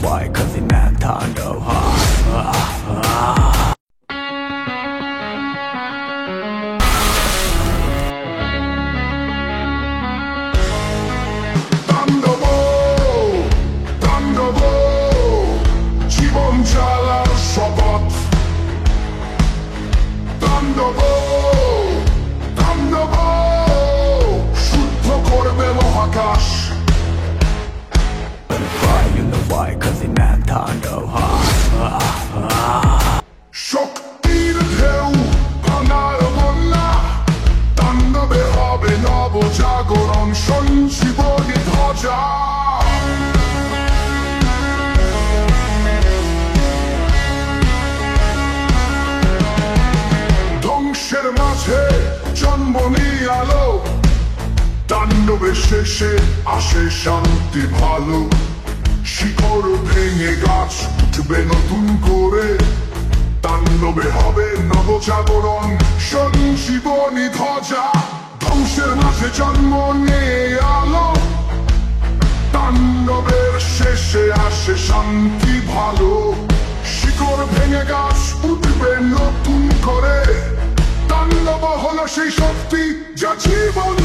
white, cause he man Tondo, white, cause he man Tondo, শক্তির ঢেউ ভাঙার বন্যা তাণ্ডবে হবে নবজাগরণ সঞ্জীবনী ধ্বজা ধ্বংসের মাঝে জন্ম নিয়ে আলো তাণ্ডবের শেষে আসে শান্তি ভালো শিকড় ভেঙে গাছ উঠবে নতুন করে তাণ্ডবে হবে নবজাগরণ সঞ্জীবনী ধ্বজা ধ্বংসের মাঝে জন্ম নিয়ে আলো তাণ্ডবের শেষে আসে শান্তি ভালো শিকড় ভেঙে গাছ উঠবে নতুন করে তাণ্ডব হলো সেই শক্তি যা জীবন